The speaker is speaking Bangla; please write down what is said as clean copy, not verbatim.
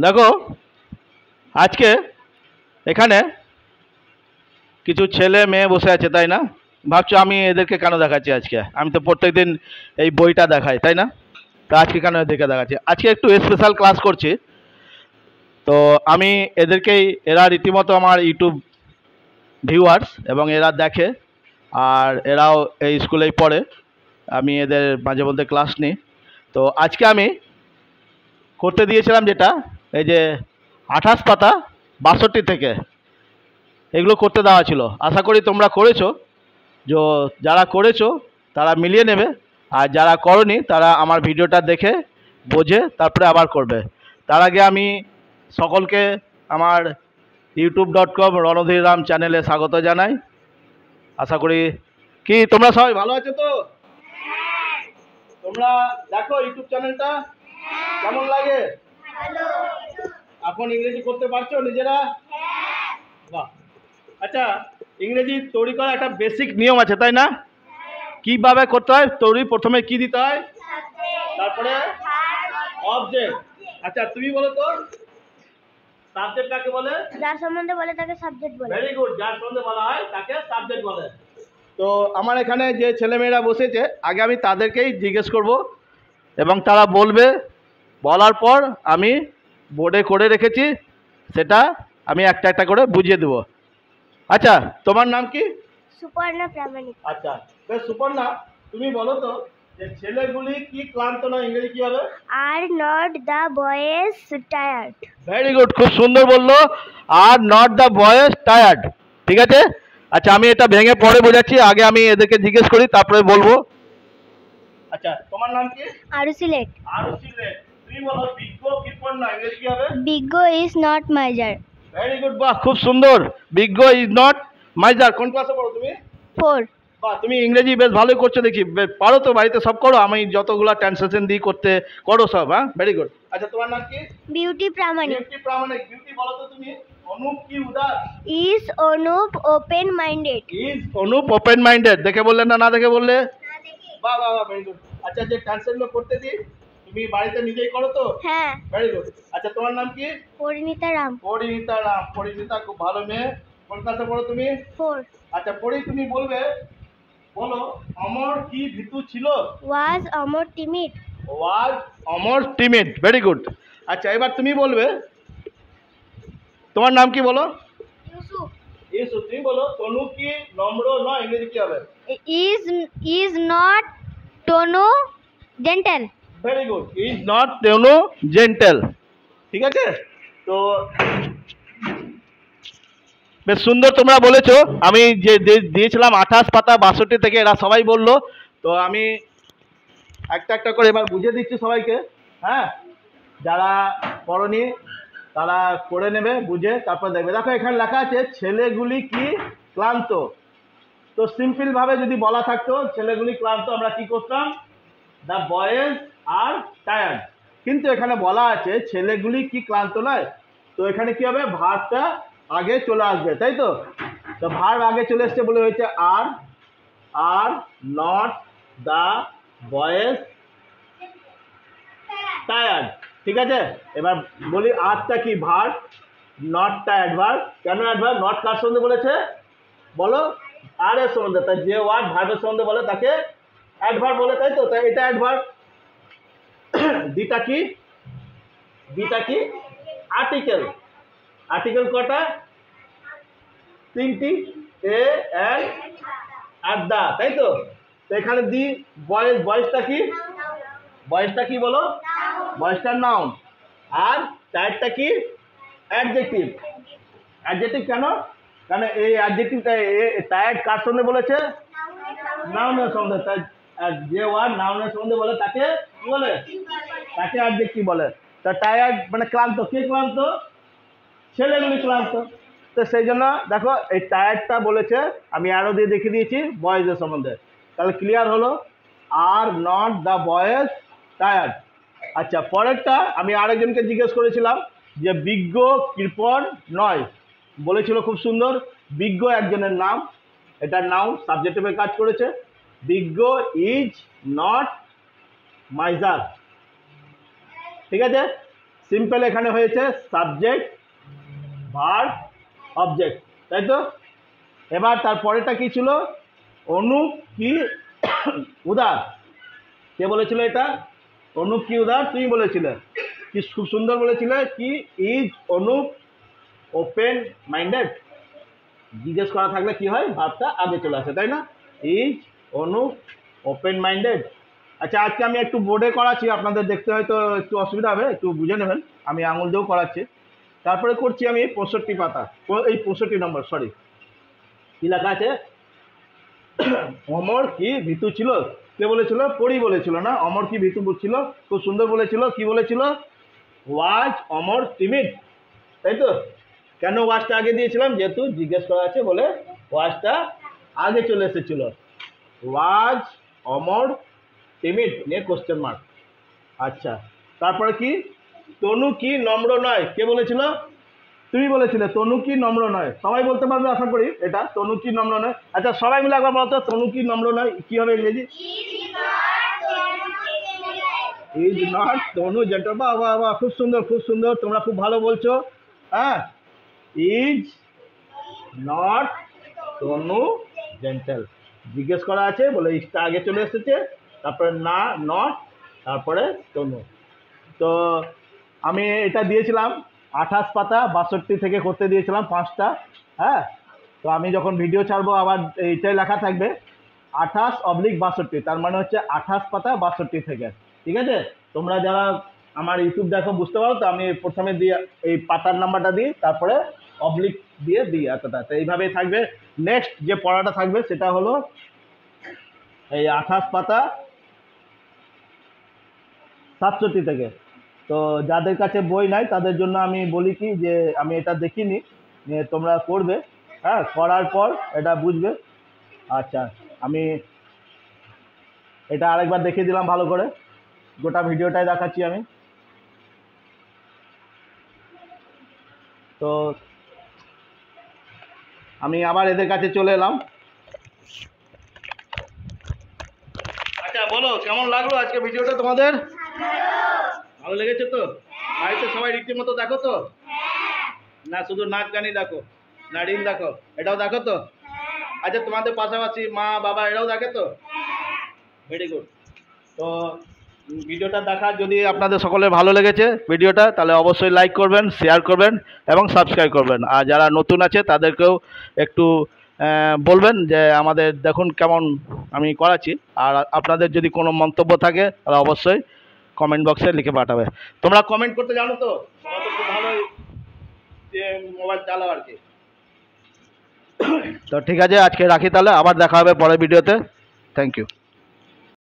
দেখো আজকে এখানে কিছু ছেলে মেয়ে বসে আছে, তাই না? ভাবছো আমি এদেরকে কেন দেখাচ্ছি আজকে? আমি তো প্রত্যেকদিন এই বইটা দেখাই, তাই না? তো আজকে কেন এদেরকে দেখাচ্ছি? আজকে একটু স্পেশাল ক্লাস করছি। তো আমি এদেরকেই, এরা রীতিমতো আমার ইউটিউব ভিউয়ার্স এবং এরা দেখে, আর এরাও এই স্কুলেই পড়ে। আমি এদের মাঝে মধ্যে ক্লাস নিই। তো আজকে আমি করতে দিয়েছিলাম যেটা, এই যে 28 পাতা 62 থেকে এগুলো করতে দেওয়া ছিল। আশা করি তোমরা করেছো। যারা করেছো তারা মিলিয়ে নেবে, আর যারা করনি তারা আমার ভিডিওটা দেখে বোঝে তারপরে আবার করবে। তার আগে আমি সকলকে আমার youtube.com রণধীর রাম চ্যানেলে স্বাগত জানাই। আশা করি কি তোমরা সবাই ভালো আছো তো? তোমরা দেখো ইউটিউব চ্যানেলটা কেমন লাগে? এখন ইংরেজি করতে পারছো নিজেরা? বাহ। আচ্ছা, ইংরেজি তৈরি করা একটা বেসিক নিয়ম আছে, তাই না? কিভাবে করতে হয় তৈরি? প্রথমে কি দিতে হয়, তারপরে অবজেক্ট। আচ্ছা তুমি বলো তো, সাবজেক্ট কাকে বলে? যার সম্বন্ধে বলে তাকে সাবজেক্ট বলে। ভেরি গুড, যার সম্বন্ধে বলা হয় তাকে সাবজেক্ট বলে। তো আমার এখানে যে ছেলেমেয়েরা বসেছে, আগে আমি তাদেরকেই জিজ্ঞেস করব এবং তারা বলবে। বলার পর আমি বোর্ডে করে রেখেছি, সেটা আমি একটা একটা করে বুঝিয়ে দেবো। আচ্ছা, তোমার নাম কি? সুপর্ণা প্রামাণিক। আচ্ছা বেশ, সুপর্ণা তুমি বলো তো যে ছেলেগুলি কি ক্লান্ত নয়, ইংরেজি কি হবে? আর not the boys tired. Very good, খুব সুন্দর বললো। আর নট দ্য বয়েজ টায়ার্ড। ঠিক আছে। আচ্ছা আমি এটা ভেঙে পরে বোঝাচ্ছি, আগে আমি এদেরকে জিজ্ঞেস করি তারপরে বলবো। আচ্ছা তোমার নাম কি? আরুসি লেট। আরুষি লেট। তুমি বলো বিজ্ঞ কৃপণ ইংরেজি কি হবে? বিজ্ঞ is not miser. Very good, বাহ খুব সুন্দর। বিজ্ঞ ইজ নট মাইজার। কোন ক্লাসে পড়ো তুমি? 4। বাহ, তুমি ইংরেজি বেশ ভালোই করছো দেখি। পারো তো, বাড়িতে সব করো? আমি যতগুলা ট্রান্সলেশন দিই করতে করো সব? হ্যাঁ, ভেরি গুড। আচ্ছা তোমার নাম কি? বিউটি প্রামাণিক। বিউটি প্রামাণিক। বিউটি বলো তো তুমি। অনুপ কি উদাস? Is Anup open minded. Is Anup open minded. দেখে বললে না, না দেখে বললে? বাহ বাহ বাহ, ভেরি গুড। আচ্ছা যে ট্রান্সলেশন করতে দিই তুমি বাড়িতে নিজেই করো তো? হ্যাঁ। Very good. আচ্ছা তোমার নাম কি? পরিণীতা রাম। পরিণীতা রাম। পরিণীতা খুব ভালো মেয়ে। কোন ক্লাসে পড়ো তুমি? 4। আচ্ছা পড়ি, তুমি বলবে, বলো অমর কি ভীতু ছিল? ওয়াজ অমর টিমিড। ওয়াজ অমর টিমিড। Very good. আচ্ছা এবার তুমি বলবে, তোমার নাম কি বলো? ইউসুফ। ইউসুফ। তুমি বলো তনু কি নম্র নয়, ইংরেজি কি হবে? ইজ নট টোনো gentle. Very good, is not তেনু জেন্টেল। ঠিক আছে। তো বেশ সুন্দর তোমরা বলেছো। আমি যে দিয়েছিলাম 28 পাতা 62 থেকে, এরা সবাই বললো। তো আমি একটা একটা করে এবার বুঝিয়ে দিচ্ছি সবাইকে। হ্যাঁ, যারা পড়নি তারা করে নেবে, বুঝে তারপর দেখবে। দেখো এখানে লেখা আছে ছেলেগুলি কি ক্লান্ত। তো সিম্পল ভাবে যদি বলা থাকতো ছেলেগুলি ক্লান্ত, আমরা কি করতাম? The boys are tired. কিন্তু এখানে বলা আছে ছেলেগুলি কি ক্লান্ত নয়। তো এখানে কি হবে? ভার্বটা আগে চলে আসবে, তাই তো? তো ভার্ব আগে চলে এসছে বলে হয়েছে আর। Are not the boys tired. ঠিক আছে। এবার বলি আরটা কি? ভার্ব। নটটা অ্যাডভার্ব। কেন অ্যাডভার্ব? নট কার সম্বন্ধে বলেছে বলো? আর এর সম্বন্ধে। তাই যে ওয়ার্ড ভার্বের সম্বন্ধে বলে তাকে অ্যাডভার্ব বলে, তাই তো? তাই এটা অ্যাডভার্ব। দিটা কি? দিটা কি? আর্টিকেল। আর্টিকেল কটা? 3টি। এ এন্ড আর দা, তাই তো? তো এখানে দি বয়েজ। বয়েজটা কি? বয়েজটা কি বলো? বয়েজটার নাউন। আর টায়ারটা কি? অ্যাডজেক্টিভ। অ্যাডজেক্টিভ কেন? কারণ এই অ্যাডজেক্টিভটা টায়ার্ড কার সঙ্গে বলেছে? নাউনের সঙ্গে। তাই যে ওয়ার্ড নাউনের সঙ্গে বলে তাকে কি বলে? তাকে অ্যাডজেক্টিভ বলে। তা টায়ার্ড মানে ক্লান্ত। কে ক্লান্ত? ছেলেগুলি ক্লান্ত। তো সেই জন্য দেখো এই টায়ার্ডটা বলেছে, আমি আরো দিয়ে দেখিয়ে দিয়েছি বয়েজের সম্বন্ধে। তাহলে ক্লিয়ার হলো। আর নট দ্য বয়েজ টায়ার্ড। আচ্ছা পরেরটা আমি আরেকজনকে জিজ্ঞেস করেছিলাম যে বিজ্ঞ কৃপণ নয়। বলেছিল খুব সুন্দর। বিজ্ঞ একজনের নাম, এটা নাউন, সাবজেক্টিভে কাজ করেছে। বিজ্ঞ ইজ নট মাইজার। ঠিক আছে। সিম্পল এখানে হয়েছে সাবজেক্ট ভার্ব অবজেক্ট, তাই তো। এবার তারপরেটা কি ছিল? অনুপ কি উদার। কে বলেছিল এটা? অনুপ কি উদার, তুমি বলেছিলে। কি খুব সুন্দর বলেছিলে। কি ইজ অনুপ ওপেন মাইন্ডেড। জিজ্ঞেস করা থাকলে কি হয়? ভাবটা আগে চলে আসে, তাই না? Is Anup open minded. আচ্ছা, আজকে আমি একটু বোর্ডে করাচ্ছি, আপনাদের দেখতে হয়তো একটু অসুবিধা হবে, একটু বুঝে নেবেন। আমি আঙুল দিয়েও করাচ্ছি। তারপরে করছি আমি 65 পাতা, এই 65 নম্বর, সরি। কি লেখা আছে? অমর কি ভীতু ছিল। কে বলেছিল? পরি বলেছিল না? অমর কি ভীতু ছিল, খুব সুন্দর বলেছিল। কি বলেছিল? ওয়াজ অমর টিমিড, তাই তো। কেন ওয়াজটা আগে দিয়েছিলাম? যেহেতু জিজ্ঞেস করা আছে বলে ওয়াজটা আগে চলে এসেছিল। ওয়াজ অমর টিমিড নিয়ে কোশ্চেন মার্ক। আচ্ছা, তারপরে কি? তনু কি নম্র নয়। কে বলেছিল? তুমি বলেছিলে তনু কি নম্র নয়। সবাই বলতে পারবে আশা করি এটা, তনু কি নম্র নয়। আচ্ছা, সবাই মিলে একবার বলতো তনু কি নম্র নয় কি হবে ইংরেজি? Is not Tanu gentle. বাহ বাহ বাহ, খুব সুন্দর খুব সুন্দর, তোমরা খুব ভালো বলছো। হ্যাঁ, ইজ নট তনু জেন্টল। জিজ্ঞেস করা আছে বলে ইজটা আগে চলে এসেছে, তারপরে না নট, তারপরে তনু। তো আমি এটা দিয়েছিলাম 28 পাতা 62 থেকে করতে দিয়েছিলাম 5টা। হ্যাঁ, তো আমি যখন ভিডিও ছাড়বো আবার এইটাই লেখা থাকবে 28/62, তার মানে হচ্ছে 28 পাতা 62 থেকে। ঠিক আছে, তোমরা যারা আমার ইউটিউব দেখো বুঝতে পারো তো, আমি প্রথমে দিয়ে এই পাতার নাম্বারটা দিই, তারপরে অবলিক দিয়ে দিই এতটা। তো এইভাবেই থাকবে। নেক্সট যে পড়াটা থাকবে সেটা হলো এই 28 পাতা 67 থেকে। তো যাদের কাছে বই নাই তাদের জন্য আমি বলি কি, যে আমি এটা দেখিনি, তোমরা করবে। হ্যাঁ, করার পর এটা বুঝবে। আচ্ছা, আমি এটা আরেকবার দেখিয়ে দিলাম ভালো করে, গোটা ভিডিওটাই দেখাচ্ছি আমি। তো আমি আবার এদের কাছে চলে এলাম। আচ্ছা, বলো কেমন লাগলো আজকে ভিডিওটা তোমাদের? ভালো লেগেছে তো? বাড়িতে সবাই রীতিমতো দেখো তো? না শুধু নাচ গানই দেখো, না রিল দেখো, এটাও দেখো তো? আচ্ছা, তোমাদের পাশাপাশি মা বাবা এরাও দেখে তো? Very good. তো ভিডিওটা দেখা যদি আপনাদের সকলের ভালো লেগেছে ভিডিওটা, তাহলে অবশ্যই লাইক করবেন, শেয়ার করবেন এবং সাবস্ক্রাইব করবেন। আর যারা নতুন আছে তাদেরকেও একটু বলবেন যে আমাদের দেখুন কেমন আমি করাচ্ছি। আর আপনাদের যদি কোনো মন্তব্য থাকে তাহলে অবশ্যই কমেন্ট বক্সে লিখে পাঠাবে। তোমরা কমেন্ট করতে জানো তো? তোমরা তো খুব ভালোই মোবাইল চালাও আর কি। তো ঠিক আছে, আজকে রাখি তাহলে, আবার দেখা হবে পরের ভিডিওতে। Thank you.